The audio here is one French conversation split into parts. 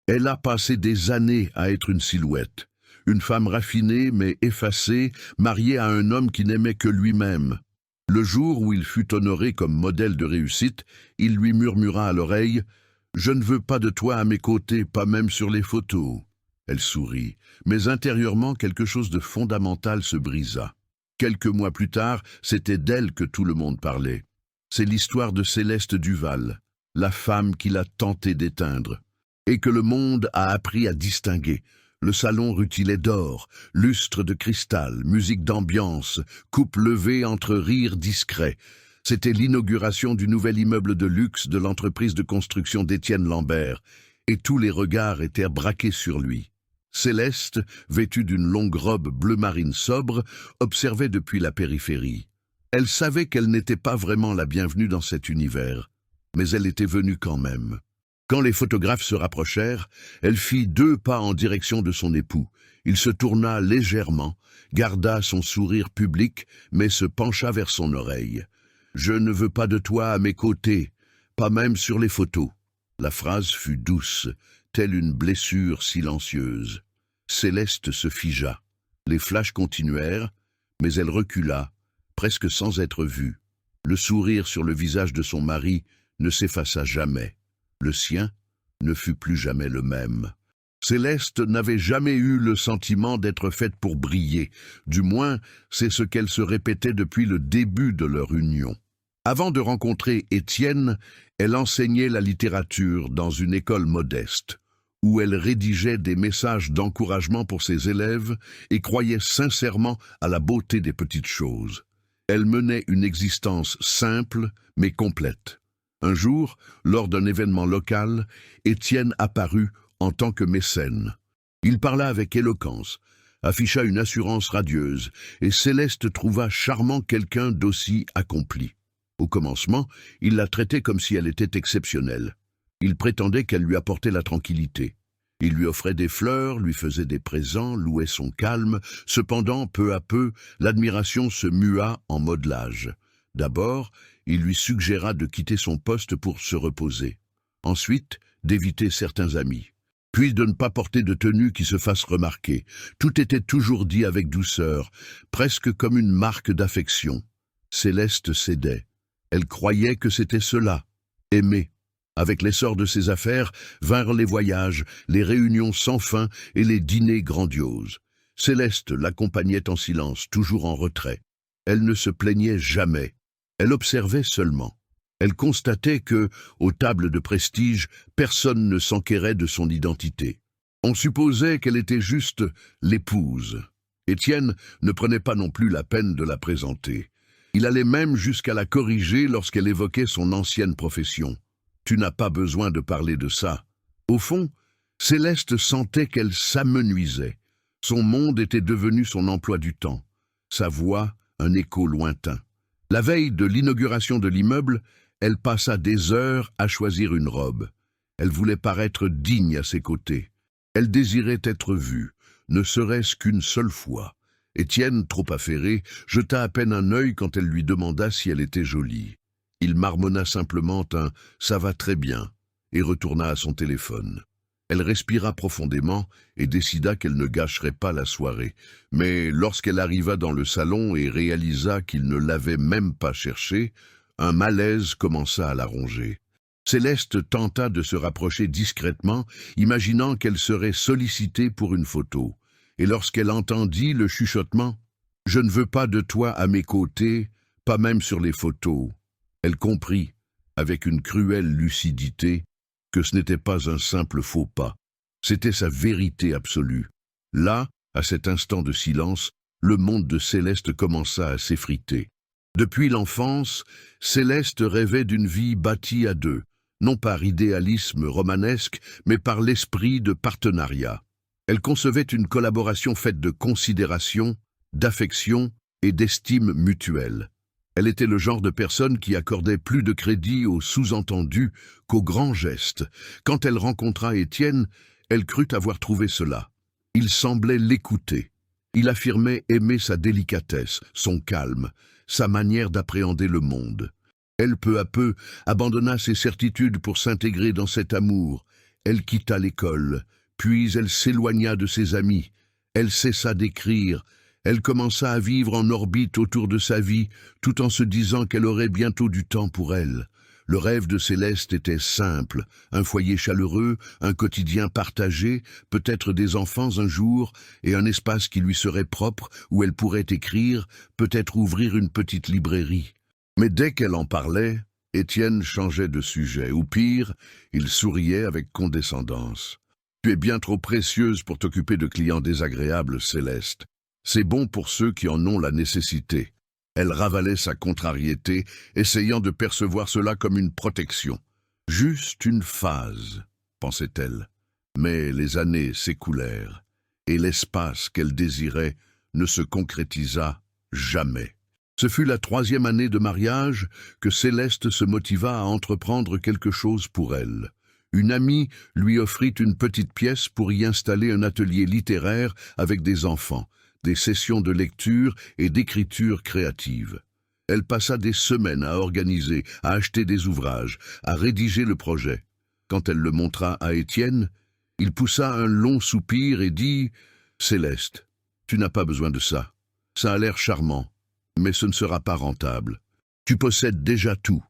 Elle a passé des années à être une silhouette. Une femme raffinée mais effacée, mariée à un homme qui n'aimait que lui-même. Le jour où il fut honoré comme modèle de réussite, il lui murmura à l'oreille « Je ne veux pas de toi à mes côtés, pas même sur les photos ». Elle sourit, mais intérieurement quelque chose de fondamental se brisa. Quelques mois plus tard, c'était d'elle que tout le monde parlait. C'est l'histoire de Céleste Duval, la femme qu'il a tenté d'éteindre, et que le monde a appris à distinguer. Le salon rutilait d'or, lustre de cristal, musique d'ambiance, coupe levée entre rires discrets. C'était l'inauguration du nouvel immeuble de luxe de l'entreprise de construction d'Étienne Lambert, et tous les regards étaient braqués sur lui. Céleste, vêtue d'une longue robe bleu marine sobre, observait depuis la périphérie. Elle savait qu'elle n'était pas vraiment la bienvenue dans cet univers, mais elle était venue quand même. Quand les photographes se rapprochèrent, elle fit 2 pas en direction de son époux. Il se tourna légèrement, garda son sourire public, mais se pencha vers son oreille. « Je ne veux pas de toi à mes côtés, pas même sur les photos. » La phrase fut douce, telle une blessure silencieuse. Céleste se figea. Les flashs continuèrent, mais elle recula, presque sans être vue. Le sourire sur le visage de son mari ne s'effaça jamais. Le sien ne fut plus jamais le même. Céleste n'avait jamais eu le sentiment d'être faite pour briller. Du moins, c'est ce qu'elle se répétait depuis le début de leur union. Avant de rencontrer Étienne, elle enseignait la littérature dans une école modeste, où elle rédigeait des messages d'encouragement pour ses élèves et croyait sincèrement à la beauté des petites choses. Elle menait une existence simple mais complète. Un jour, lors d'un événement local, Étienne apparut en tant que mécène. Il parla avec éloquence, afficha une assurance radieuse, et Céleste trouva charmant quelqu'un d'aussi accompli. Au commencement, il la traitait comme si elle était exceptionnelle. Il prétendait qu'elle lui apportait la tranquillité. Il lui offrait des fleurs, lui faisait des présents, louait son calme. Cependant, peu à peu, l'admiration se mua en modelage. D'abord, il lui suggéra de quitter son poste pour se reposer. Ensuite, d'éviter certains amis. Puis de ne pas porter de tenue qui se fasse remarquer. Tout était toujours dit avec douceur, presque comme une marque d'affection. Céleste cédait. Elle croyait que c'était cela, aimer. Avec l'essor de ses affaires, vinrent les voyages, les réunions sans fin et les dîners grandioses. Céleste l'accompagnait en silence, toujours en retrait. Elle ne se plaignait jamais. Elle observait seulement. Elle constatait que, aux tables de prestige, personne ne s'enquérait de son identité. On supposait qu'elle était juste l'épouse. Étienne ne prenait pas non plus la peine de la présenter. Il allait même jusqu'à la corriger lorsqu'elle évoquait son ancienne profession. « Tu n'as pas besoin de parler de ça. » Au fond, Céleste sentait qu'elle s'amenuisait. Son monde était devenu son emploi du temps. Sa voix, un écho lointain. La veille de l'inauguration de l'immeuble, elle passa des heures à choisir une robe. Elle voulait paraître digne à ses côtés. Elle désirait être vue, ne serait-ce qu'une seule fois. Étienne, trop affairé, jeta à peine un œil quand elle lui demanda si elle était jolie. Il marmonna simplement un « ça va très bien » et retourna à son téléphone. Elle respira profondément et décida qu'elle ne gâcherait pas la soirée. Mais lorsqu'elle arriva dans le salon et réalisa qu'il ne l'avait même pas cherchée, un malaise commença à la ronger. Céleste tenta de se rapprocher discrètement, imaginant qu'elle serait sollicitée pour une photo. Et lorsqu'elle entendit le chuchotement « Je ne veux pas de toi à mes côtés, pas même sur les photos », elle comprit, avec une cruelle lucidité, que ce n'était pas un simple faux pas. C'était sa vérité absolue. Là, à cet instant de silence, le monde de Céleste commença à s'effriter. Depuis l'enfance, Céleste rêvait d'une vie bâtie à deux, non par idéalisme romanesque, mais par l'esprit de partenariat. Elle concevait une collaboration faite de considération, d'affection et d'estime mutuelle. Elle était le genre de personne qui accordait plus de crédit aux sous-entendus qu'aux grands gestes. Quand elle rencontra Étienne, elle crut avoir trouvé cela. Il semblait l'écouter. Il affirmait aimer sa délicatesse, son calme, sa manière d'appréhender le monde. Elle, peu à peu, abandonna ses certitudes pour s'intégrer dans cet amour. Elle quitta l'école, puis elle s'éloigna de ses amis. Elle cessa d'écrire. Elle commença à vivre en orbite autour de sa vie, tout en se disant qu'elle aurait bientôt du temps pour elle. Le rêve de Céleste était simple, un foyer chaleureux, un quotidien partagé, peut-être des enfants un jour, et un espace qui lui serait propre, où elle pourrait écrire, peut-être ouvrir une petite librairie. Mais dès qu'elle en parlait, Étienne changeait de sujet, ou pire, il souriait avec condescendance. « Tu es bien trop précieuse pour t'occuper de clients désagréables, Céleste. C'est bon pour ceux qui en ont la nécessité. » Elle ravalait sa contrariété, essayant de percevoir cela comme une protection. « Juste une phase, pensait-elle. Mais les années s'écoulèrent, et l'espace qu'elle désirait ne se concrétisa jamais. Ce fut la 3e année de mariage que Céleste se motiva à entreprendre quelque chose pour elle. Une amie lui offrit une petite pièce pour y installer un atelier littéraire avec des enfants, des sessions de lecture et d'écriture créative. Elle passa des semaines à organiser, à acheter des ouvrages, à rédiger le projet. Quand elle le montra à Étienne, il poussa un long soupir et dit « Céleste, tu n'as pas besoin de ça. Ça a l'air charmant, mais ce ne sera pas rentable. Tu possèdes déjà tout. »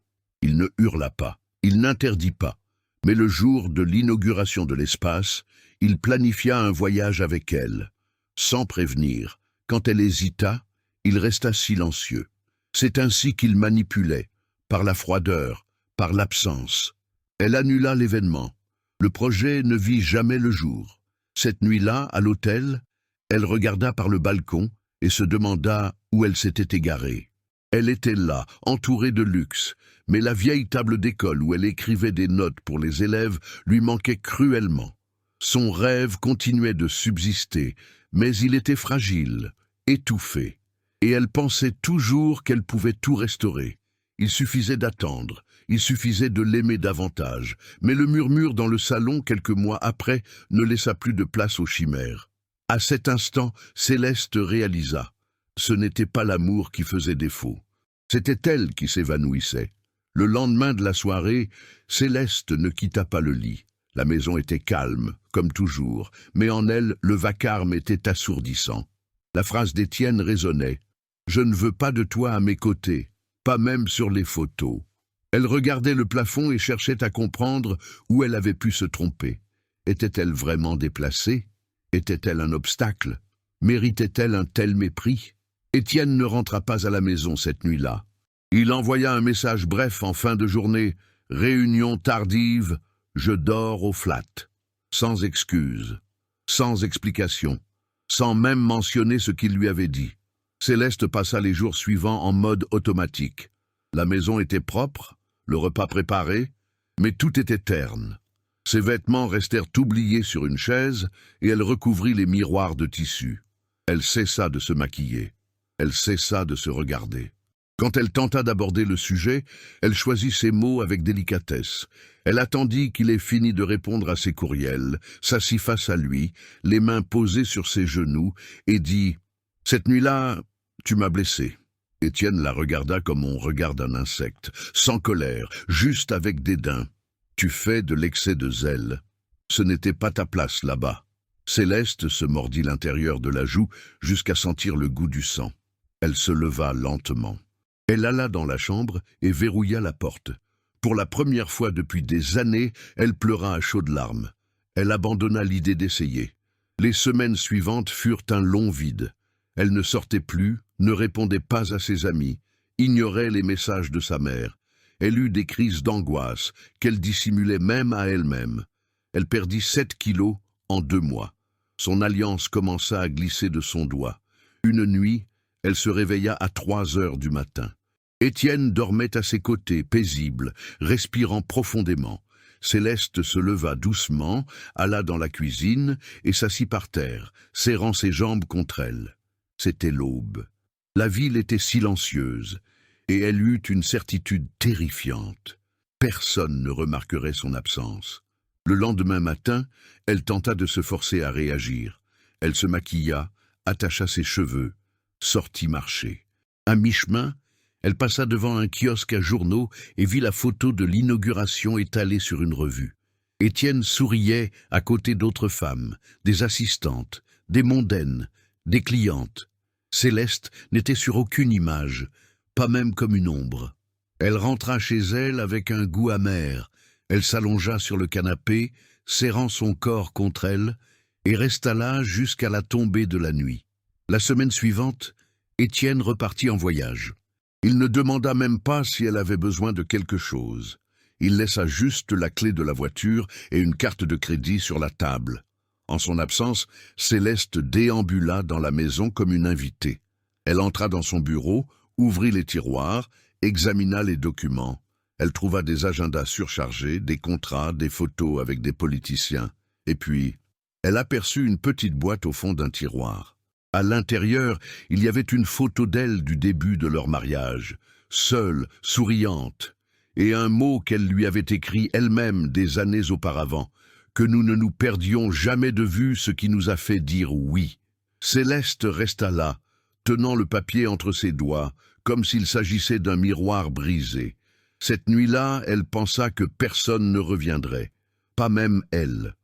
Il ne hurla pas, il n'interdit pas. Mais le jour de l'inauguration de l'espace, il planifia un voyage avec elle. Sans prévenir, quand elle hésita, il resta silencieux. C'est ainsi qu'il manipulait, par la froideur, par l'absence. Elle annula l'événement. Le projet ne vit jamais le jour. Cette nuit-là, à l'hôtel, elle regarda par le balcon et se demanda où elle s'était égarée. Elle était là, entourée de luxe, mais la vieille table d'école où elle écrivait des notes pour les élèves lui manquait cruellement. Son rêve continuait de subsister, mais il était fragile, étouffé, et elle pensait toujours qu'elle pouvait tout restaurer. Il suffisait d'attendre, il suffisait de l'aimer davantage, mais le murmure dans le salon quelques mois après ne laissa plus de place aux chimères. À cet instant, Céleste réalisa. Ce n'était pas l'amour qui faisait défaut. C'était elle qui s'évanouissait. Le lendemain de la soirée, Céleste ne quitta pas le lit. La maison était calme, comme toujours, mais en elle, le vacarme était assourdissant. La phrase d'Étienne résonnait. « Je ne veux pas de toi à mes côtés, pas même sur les photos. » Elle regardait le plafond et cherchait à comprendre où elle avait pu se tromper. Était-elle vraiment déplacée? Était-elle un obstacle? Méritait-elle un tel mépris? Étienne ne rentra pas à la maison cette nuit-là. Il envoya un message bref en fin de journée. « Réunion tardive. Je dors au flat. » Sans excuse, sans explication, sans même mentionner ce qu'il lui avait dit. Céleste passa les jours suivants en mode automatique. La maison était propre, le repas préparé, mais tout était terne. Ses vêtements restèrent oubliés sur une chaise et elle recouvrit les miroirs de tissu. Elle cessa de se maquiller. Elle cessa de se regarder. Quand elle tenta d'aborder le sujet, elle choisit ses mots avec délicatesse. Elle attendit qu'il ait fini de répondre à ses courriels, s'assit face à lui, les mains posées sur ses genoux, et dit « Cette nuit-là, tu m'as blessé. » Étienne la regarda comme on regarde un insecte, sans colère, juste avec dédain. « Tu fais de l'excès de zèle. Ce n'était pas ta place là-bas. » Céleste se mordit l'intérieur de la joue jusqu'à sentir le goût du sang. Elle se leva lentement. Elle alla dans la chambre et verrouilla la porte. Pour la première fois depuis des années, elle pleura à chaudes larmes. Elle abandonna l'idée d'essayer. Les semaines suivantes furent un long vide. Elle ne sortait plus, ne répondait pas à ses amis, ignorait les messages de sa mère. Elle eut des crises d'angoisse qu'elle dissimulait même à elle-même. Elle perdit 7 kilos en 2 mois. Son alliance commença à glisser de son doigt. Une nuit, elle se réveilla à 3 heures du matin. Étienne dormait à ses côtés, paisible, respirant profondément. Céleste se leva doucement, alla dans la cuisine et s'assit par terre, serrant ses jambes contre elle. C'était l'aube. La ville était silencieuse, et elle eut une certitude terrifiante. Personne ne remarquerait son absence. Le lendemain matin, elle tenta de se forcer à réagir. Elle se maquilla, attacha ses cheveux, sortit marcher. À mi-chemin, elle passa devant un kiosque à journaux et vit la photo de l'inauguration étalée sur une revue. Étienne souriait à côté d'autres femmes, des assistantes, des mondaines, des clientes. Céleste n'était sur aucune image, pas même comme une ombre. Elle rentra chez elle avec un goût amer. Elle s'allongea sur le canapé, serrant son corps contre elle, et resta là jusqu'à la tombée de la nuit. La semaine suivante, Étienne repartit en voyage. Il ne demanda même pas si elle avait besoin de quelque chose. Il laissa juste la clé de la voiture et une carte de crédit sur la table. En son absence, Céleste déambula dans la maison comme une invitée. Elle entra dans son bureau, ouvrit les tiroirs, examina les documents. Elle trouva des agendas surchargés, des contrats, des photos avec des politiciens. Et puis, elle aperçut une petite boîte au fond d'un tiroir. À l'intérieur, il y avait une photo d'elle du début de leur mariage, seule, souriante, et un mot qu'elle lui avait écrit elle-même des années auparavant, que nous ne nous perdions jamais de vue, ce qui nous a fait dire oui. Céleste resta là, tenant le papier entre ses doigts, comme s'il s'agissait d'un miroir brisé. Cette nuit-là, elle pensa que personne ne reviendrait, pas même elle.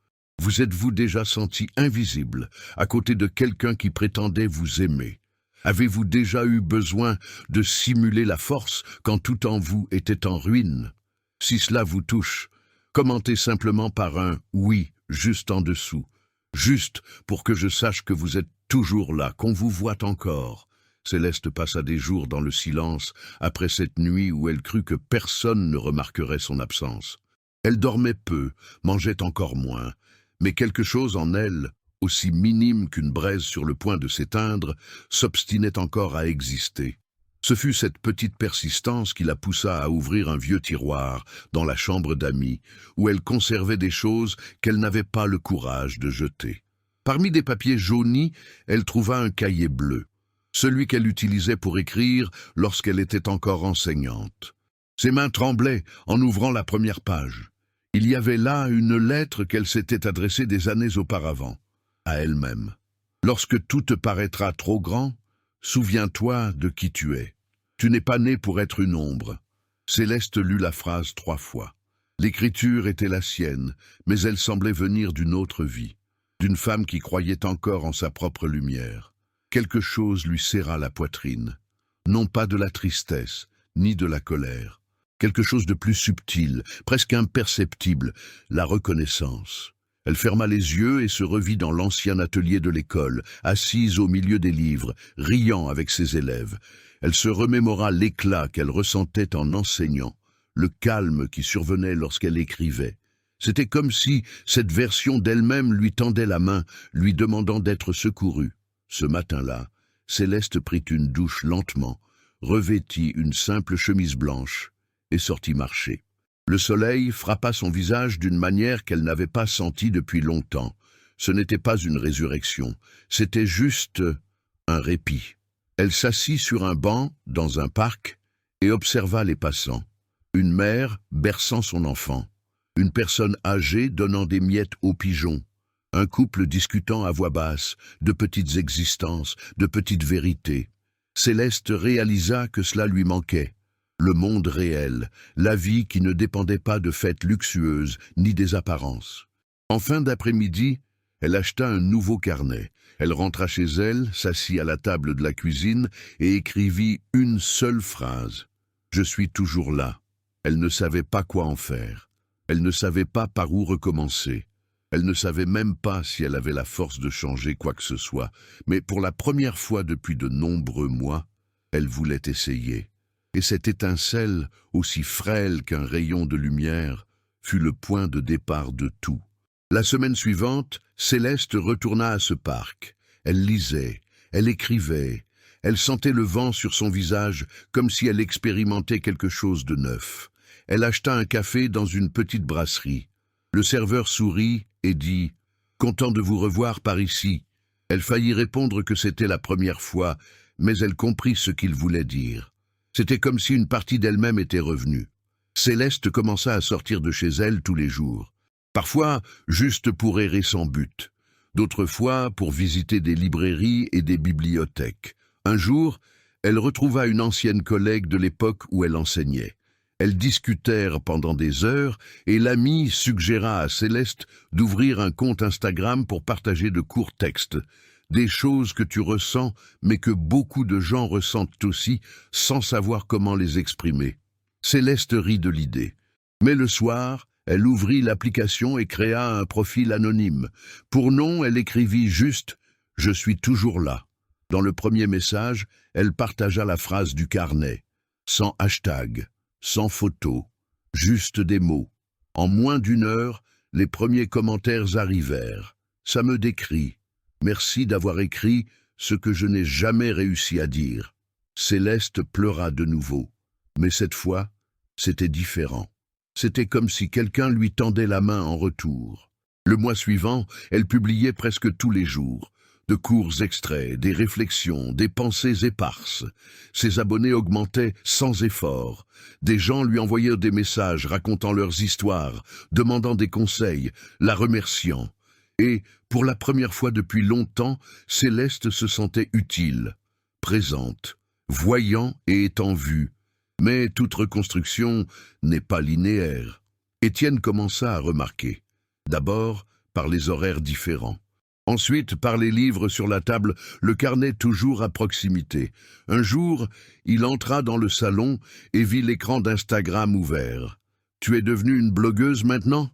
Vous êtes-vous déjà senti invisible, à côté de quelqu'un qui prétendait vous aimer? Avez-vous déjà eu besoin de simuler la force quand tout en vous était en ruine? Si cela vous touche, commentez simplement par un « oui » juste en dessous, juste pour que je sache que vous êtes toujours là, qu'on vous voit encore. Céleste passa des jours dans le silence après cette nuit où elle crut que personne ne remarquerait son absence. Elle dormait peu, mangeait encore moins, mais quelque chose en elle, aussi minime qu'une braise sur le point de s'éteindre, s'obstinait encore à exister. Ce fut cette petite persistance qui la poussa à ouvrir un vieux tiroir dans la chambre d'amis, où elle conservait des choses qu'elle n'avait pas le courage de jeter. Parmi des papiers jaunis, elle trouva un cahier bleu, celui qu'elle utilisait pour écrire lorsqu'elle était encore enseignante. Ses mains tremblaient en ouvrant la première page. Il y avait là une lettre qu'elle s'était adressée des années auparavant, à elle-même. « Lorsque tout te paraîtra trop grand, souviens-toi de qui tu es. Tu n'es pas né pour être une ombre. » Céleste lut la phrase 3 fois. L'écriture était la sienne, mais elle semblait venir d'une autre vie, d'une femme qui croyait encore en sa propre lumière. Quelque chose lui serra la poitrine. Non pas de la tristesse, ni de la colère. Quelque chose de plus subtil, presque imperceptible, la reconnaissance. Elle ferma les yeux et se revit dans l'ancien atelier de l'école, assise au milieu des livres, riant avec ses élèves. Elle se remémora l'éclat qu'elle ressentait en enseignant, le calme qui survenait lorsqu'elle écrivait. C'était comme si cette version d'elle-même lui tendait la main, lui demandant d'être secourue. Ce matin-là, Céleste prit une douche lentement, revêtit une simple chemise blanche et sortit marcher. Le soleil frappa son visage d'une manière qu'elle n'avait pas sentie depuis longtemps. Ce n'était pas une résurrection, c'était juste un répit. Elle s'assit sur un banc dans un parc et observa les passants. Une mère berçant son enfant, une personne âgée donnant des miettes aux pigeons, un couple discutant à voix basse, de petites existences, de petites vérités. Céleste réalisa que cela lui manquait. Le monde réel, la vie qui ne dépendait pas de fêtes luxueuses ni des apparences. En fin d'après-midi, elle acheta un nouveau carnet. Elle rentra chez elle, s'assit à la table de la cuisine et écrivit une seule phrase. « Je suis toujours là ». Elle ne savait pas quoi en faire. Elle ne savait pas par où recommencer. Elle ne savait même pas si elle avait la force de changer quoi que ce soit. Mais pour la première fois depuis de nombreux mois, elle voulait essayer. Et cette étincelle, aussi frêle qu'un rayon de lumière, fut le point de départ de tout. La semaine suivante, Céleste retourna à ce parc. Elle lisait, elle écrivait, elle sentait le vent sur son visage comme si elle expérimentait quelque chose de neuf. Elle acheta un café dans une petite brasserie. Le serveur sourit et dit « Content de vous revoir par ici ». Elle faillit répondre que c'était la première fois, mais elle comprit ce qu'il voulait dire. C'était comme si une partie d'elle-même était revenue. Céleste commença à sortir de chez elle tous les jours. Parfois, juste pour errer sans but. D'autres fois, pour visiter des librairies et des bibliothèques. Un jour, elle retrouva une ancienne collègue de l'époque où elle enseignait. Elles discutèrent pendant des heures et l'ami suggéra à Céleste d'ouvrir un compte Instagram pour partager de courts textes, des choses que tu ressens mais que beaucoup de gens ressentent aussi sans savoir comment les exprimer. Céleste rit de l'idée. Mais le soir, elle ouvrit l'application et créa un profil anonyme. Pour nom, elle écrivit juste « Je suis toujours là ». Dans le premier message, elle partagea la phrase du carnet, sans hashtag, sans photo, juste des mots. En moins d'une heure, les premiers commentaires arrivèrent. Ça me décrit. Merci d'avoir écrit ce que je n'ai jamais réussi à dire. Céleste pleura de nouveau. Mais cette fois, c'était différent. C'était comme si quelqu'un lui tendait la main en retour. Le mois suivant, elle publiait presque tous les jours. De courts extraits, des réflexions, des pensées éparses. Ses abonnés augmentaient sans effort. Des gens lui envoyaient des messages racontant leurs histoires, demandant des conseils, la remerciant. Et, pour la première fois depuis longtemps, Céleste se sentait utile, présente, voyant et étant vue. Mais toute reconstruction n'est pas linéaire. Étienne commença à remarquer. D'abord, par les horaires différents. Ensuite, par les livres sur la table, le carnet toujours à proximité. Un jour, il entra dans le salon et vit l'écran d'Instagram ouvert. « Tu es devenue une blogueuse maintenant »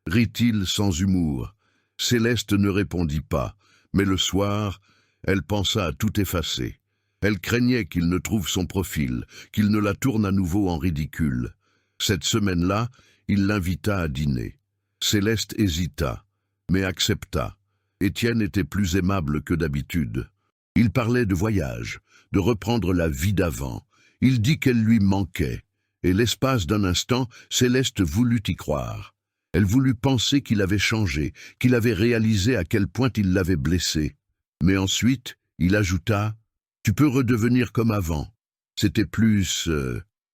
rit-il sans humour. Céleste ne répondit pas, mais le soir, elle pensa à tout effacer. Elle craignait qu'il ne trouve son profil, qu'il ne la tourne à nouveau en ridicule. Cette semaine-là, il l'invita à dîner. Céleste hésita, mais accepta. Étienne était plus aimable que d'habitude. Il parlait de voyage, de reprendre la vie d'avant. Il dit qu'elle lui manquait, et l'espace d'un instant, Céleste voulut y croire. Elle voulut penser qu'il avait changé, qu'il avait réalisé à quel point il l'avait blessée. Mais ensuite, il ajouta « Tu peux redevenir comme avant ». C'était plus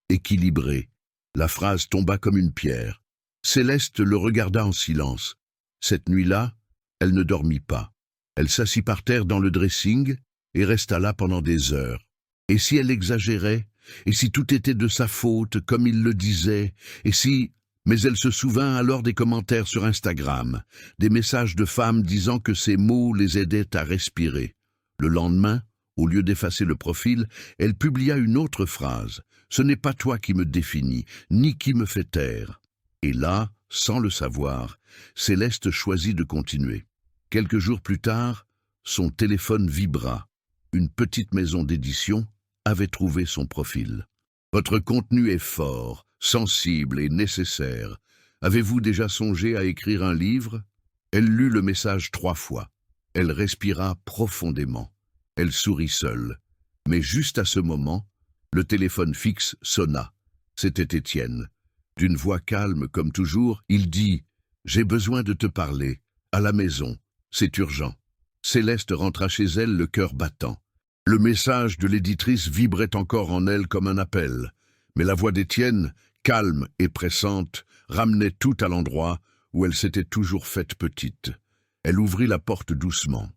équilibré. La phrase tomba comme une pierre. Céleste le regarda en silence. Cette nuit-là, elle ne dormit pas. Elle s'assit par terre dans le dressing et resta là pendant des heures. Et si elle exagérait? Et si tout était de sa faute, comme il le disait? Et si... Mais elle se souvint alors des commentaires sur Instagram, des messages de femmes disant que ces mots les aidaient à respirer. Le lendemain, au lieu d'effacer le profil, elle publia une autre phrase. « Ce n'est pas toi qui me définis, ni qui me fait taire. » Et là, sans le savoir, Céleste choisit de continuer. Quelques jours plus tard, son téléphone vibra. Une petite maison d'édition avait trouvé son profil. « Votre contenu est fort, sensible et nécessaire. Avez-vous déjà songé à écrire un livre ?» Elle lut le message 3 fois. Elle respira profondément. Elle sourit seule. Mais juste à ce moment, le téléphone fixe sonna. C'était Étienne. D'une voix calme comme toujours, il dit « J'ai besoin de te parler, à la maison, c'est urgent. » Céleste rentra chez elle le cœur battant. Le message de l'éditrice vibrait encore en elle comme un appel. Mais la voix d'Étienne, calme et pressante, ramenait tout à l'endroit où elle s'était toujours faite petite. Elle ouvrit la porte doucement.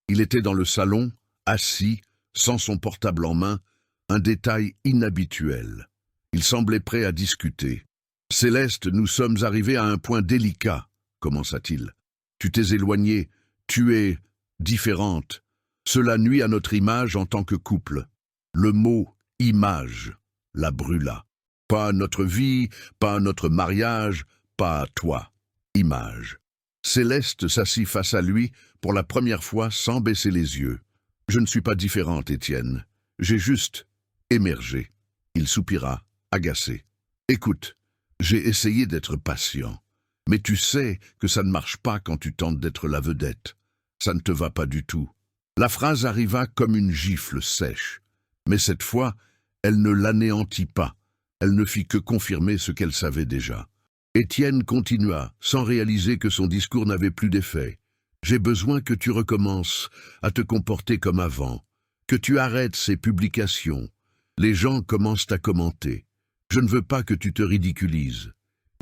Il était dans le salon, assis, sans son portable en main, un détail inhabituel. Il semblait prêt à discuter. « Céleste, nous sommes arrivés à un point délicat, » commença-t-il. « Tu t'es éloignée, tu es différente. Cela nuit à notre image en tant que couple. » Le mot « image » la brûla. Pas à notre vie, pas à notre mariage, pas à toi. Image. Céleste s'assit face à lui pour la première fois sans baisser les yeux. « Je ne suis pas différente, Étienne. J'ai juste émergé. » Il soupira, agacé. « Écoute, j'ai essayé d'être patient. Mais tu sais que ça ne marche pas quand tu tentes d'être la vedette. Ça ne te va pas du tout. » La phrase arriva comme une gifle sèche. Mais cette fois, elle ne l'anéantit pas. Elle ne fit que confirmer ce qu'elle savait déjà. Étienne continua, sans réaliser que son discours n'avait plus d'effet. « J'ai besoin que tu recommences à te comporter comme avant, que tu arrêtes ces publications. Les gens commencent à commenter. Je ne veux pas que tu te ridiculises,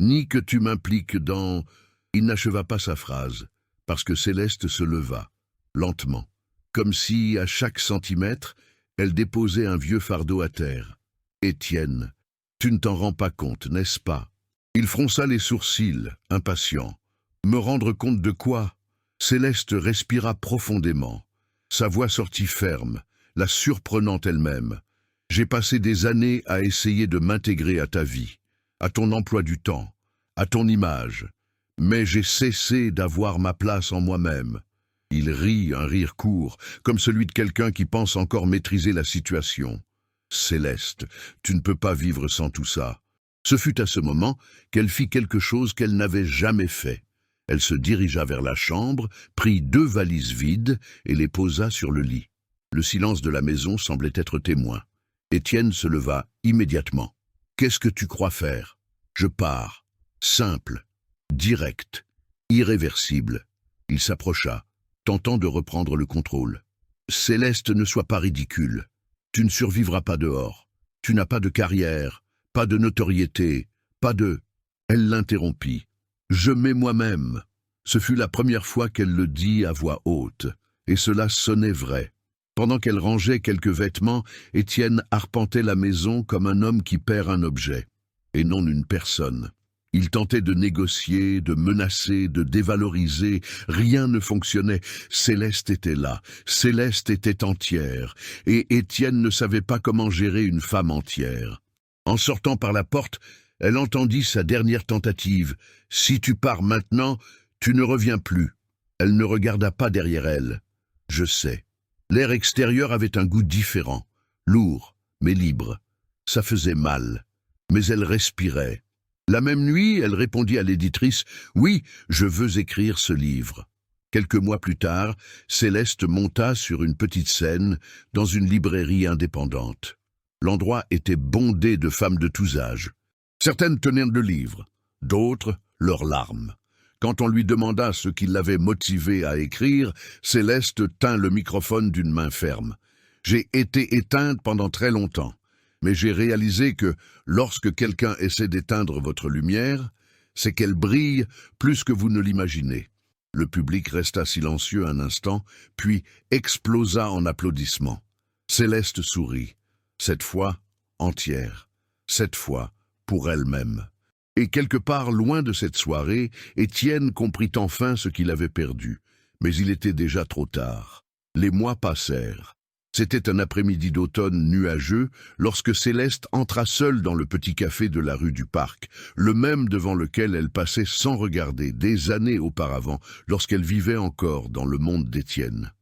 ni que tu m'impliques dans... » Il n'acheva pas sa phrase, parce que Céleste se leva, lentement, comme si, à chaque centimètre, elle déposait un vieux fardeau à terre. « Étienne, Tu ne t'en rends pas compte, n'est-ce pas? Il fronça les sourcils, impatient. Me rendre compte de quoi? Céleste respira profondément. Sa voix sortit ferme, la surprenant elle-même. J'ai passé des années à essayer de m'intégrer à ta vie, à ton emploi du temps, à ton image. Mais j'ai cessé d'avoir ma place en moi-même. Il rit, un rire court, comme celui de quelqu'un qui pense encore maîtriser la situation. Céleste, tu ne peux pas vivre sans tout ça. Ce fut à ce moment qu'elle fit quelque chose qu'elle n'avait jamais fait. Elle se dirigea vers la chambre, prit 2 valises vides et les posa sur le lit. Le silence de la maison semblait être témoin. Étienne se leva immédiatement. « Qu'est-ce que tu crois faire? Je pars. Simple, direct, irréversible. » Il s'approcha, tentant de reprendre le contrôle. « Céleste, ne sois pas ridicule. Tu ne survivras pas dehors. Tu n'as pas de carrière, pas de notoriété, pas de... » Elle l'interrompit. « Je m'ai moi-même. » Ce fut la première fois qu'elle le dit à voix haute, et cela sonnait vrai. Pendant qu'elle rangeait quelques vêtements, Étienne arpentait la maison comme un homme qui perd un objet, et non une personne. Il tentait de négocier, de menacer, de dévaloriser. Rien ne fonctionnait. Céleste était là. Céleste était entière. Et Étienne ne savait pas comment gérer une femme entière. En sortant par la porte, elle entendit sa dernière tentative. « Si tu pars maintenant, tu ne reviens plus. » Elle ne regarda pas derrière elle. « Je sais. » L'air extérieur avait un goût différent. Lourd, mais libre. Ça faisait mal. Mais elle respirait. La même nuit, elle répondit à l'éditrice « Oui, je veux écrire ce livre ». Quelques mois plus tard, Céleste monta sur une petite scène dans une librairie indépendante. L'endroit était bondé de femmes de tous âges. Certaines tenaient le livre, d'autres leurs larmes. Quand on lui demanda ce qui l'avait motivée à écrire, Céleste tint le microphone d'une main ferme. « J'ai été éteinte pendant très longtemps. Mais j'ai réalisé que, lorsque quelqu'un essaie d'éteindre votre lumière, c'est qu'elle brille plus que vous ne l'imaginez. » Le public resta silencieux un instant, puis explosa en applaudissements. Céleste sourit. Cette fois, entière. Cette fois, pour elle-même. Et quelque part loin de cette soirée, Étienne comprit enfin ce qu'il avait perdu. Mais il était déjà trop tard. Les mois passèrent. C'était un après-midi d'automne nuageux lorsque Céleste entra seule dans le petit café de la rue du Parc, le même devant lequel elle passait sans regarder des années auparavant lorsqu'elle vivait encore dans le monde d'Étienne.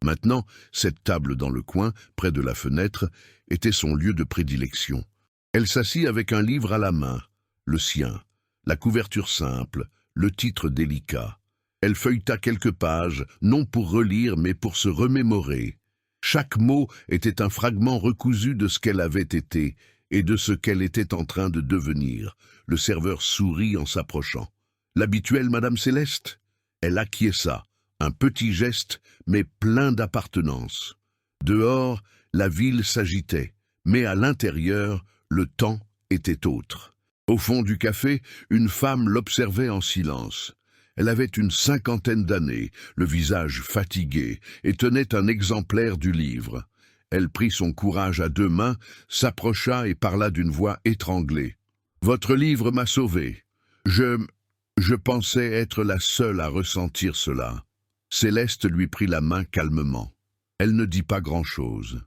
Maintenant, cette table dans le coin, près de la fenêtre, était son lieu de prédilection. Elle s'assit avec un livre à la main, le sien, la couverture simple, le titre délicat. Elle feuilleta quelques pages, non pour relire mais pour se remémorer. Chaque mot était un fragment recousu de ce qu'elle avait été et de ce qu'elle était en train de devenir. Le serveur sourit en s'approchant. L'habituelle Madame Céleste? Elle acquiesça, un petit geste, mais plein d'appartenance. Dehors, la ville s'agitait, mais à l'intérieur, le temps était autre. Au fond du café, une femme l'observait en silence. Elle avait une 50aine d'années, le visage fatigué, et tenait un exemplaire du livre. Elle prit son courage à 2 mains, s'approcha et parla d'une voix étranglée. « Votre livre m'a sauvée. Je pensais être la seule à ressentir cela. » Céleste lui prit la main calmement. Elle ne dit pas grand-chose.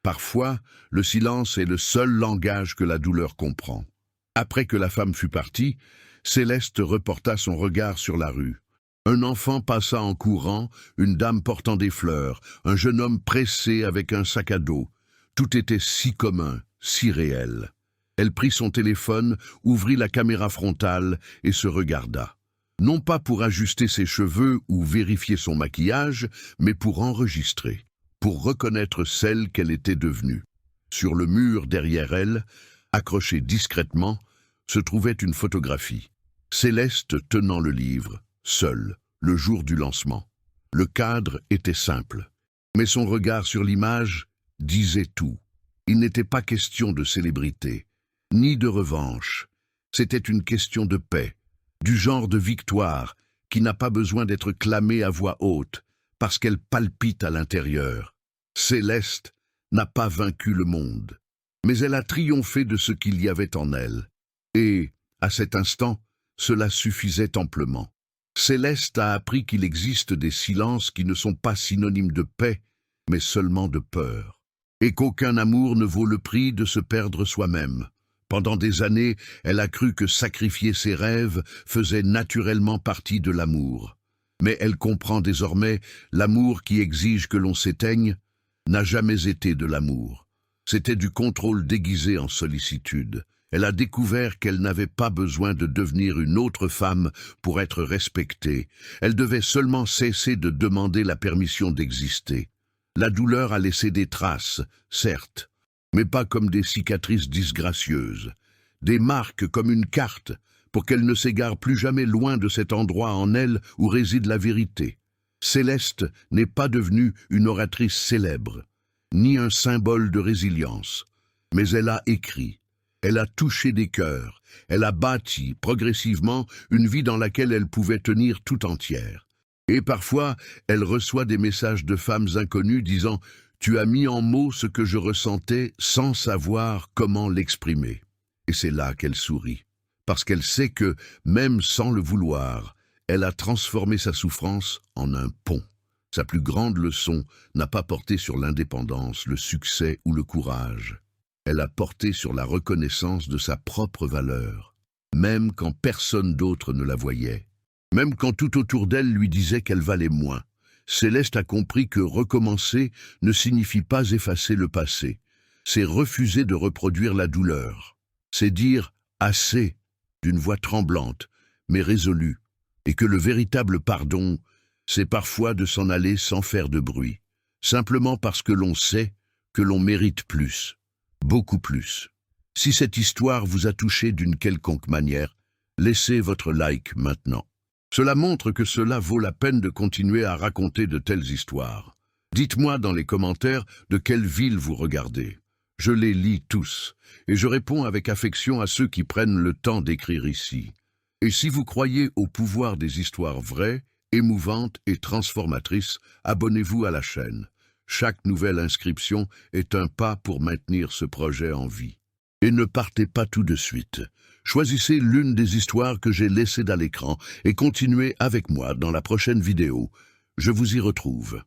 Parfois, le silence est le seul langage que la douleur comprend. Après que la femme fut partie, Céleste reporta son regard sur la rue. Un enfant passa en courant, une dame portant des fleurs, un jeune homme pressé avec un sac à dos. Tout était si commun, si réel. Elle prit son téléphone, ouvrit la caméra frontale et se regarda. Non pas pour ajuster ses cheveux ou vérifier son maquillage, mais pour enregistrer, pour reconnaître celle qu'elle était devenue. Sur le mur derrière elle, accrochée discrètement, se trouvait une photographie. Céleste tenant le livre, seule, le jour du lancement. Le cadre était simple, mais son regard sur l'image disait tout. Il n'était pas question de célébrité, ni de revanche. C'était une question de paix, du genre de victoire qui n'a pas besoin d'être clamée à voix haute, parce qu'elle palpite à l'intérieur. Céleste n'a pas vaincu le monde. Mais elle a triomphé de ce qu'il y avait en elle. Et, à cet instant, cela suffisait amplement. Céleste a appris qu'il existe des silences qui ne sont pas synonymes de paix, mais seulement de peur. Et qu'aucun amour ne vaut le prix de se perdre soi-même. Pendant des années, elle a cru que sacrifier ses rêves faisait naturellement partie de l'amour. Mais elle comprend désormais, l'amour qui exige que l'on s'éteigne n'a jamais été de l'amour. C'était du contrôle déguisé en sollicitude. Elle a découvert qu'elle n'avait pas besoin de devenir une autre femme pour être respectée. Elle devait seulement cesser de demander la permission d'exister. La douleur a laissé des traces, certes, mais pas comme des cicatrices disgracieuses. Des marques comme une carte, pour qu'elle ne s'égare plus jamais loin de cet endroit en elle où réside la vérité. Céleste n'est pas devenue une oratrice célèbre, ni un symbole de résilience, mais elle a écrit. Elle a touché des cœurs, elle a bâti, progressivement, une vie dans laquelle elle pouvait tenir tout entière. Et parfois, elle reçoit des messages de femmes inconnues disant « Tu as mis en mots ce que je ressentais sans savoir comment l'exprimer. » Et c'est là qu'elle sourit, parce qu'elle sait que, même sans le vouloir, elle a transformé sa souffrance en un pont. Sa plus grande leçon n'a pas porté sur l'indépendance, le succès ou le courage. Elle a porté sur la reconnaissance de sa propre valeur, même quand personne d'autre ne la voyait, même quand tout autour d'elle lui disait qu'elle valait moins. Céleste a compris que recommencer ne signifie pas effacer le passé, c'est refuser de reproduire la douleur, c'est dire « assez » d'une voix tremblante, mais résolue, et que le véritable pardon, c'est parfois de s'en aller sans faire de bruit, simplement parce que l'on sait que l'on mérite plus. Beaucoup plus. Si cette histoire vous a touché d'une quelconque manière, laissez votre like maintenant. Cela montre que cela vaut la peine de continuer à raconter de telles histoires. Dites-moi dans les commentaires de quelle ville vous regardez. Je les lis tous, et je réponds avec affection à ceux qui prennent le temps d'écrire ici. Et si vous croyez au pouvoir des histoires vraies, émouvantes et transformatrices, abonnez-vous à la chaîne. Chaque nouvelle inscription est un pas pour maintenir ce projet en vie. Et ne partez pas tout de suite. Choisissez l'une des histoires que j'ai laissées à l'écran et continuez avec moi dans la prochaine vidéo. Je vous y retrouve.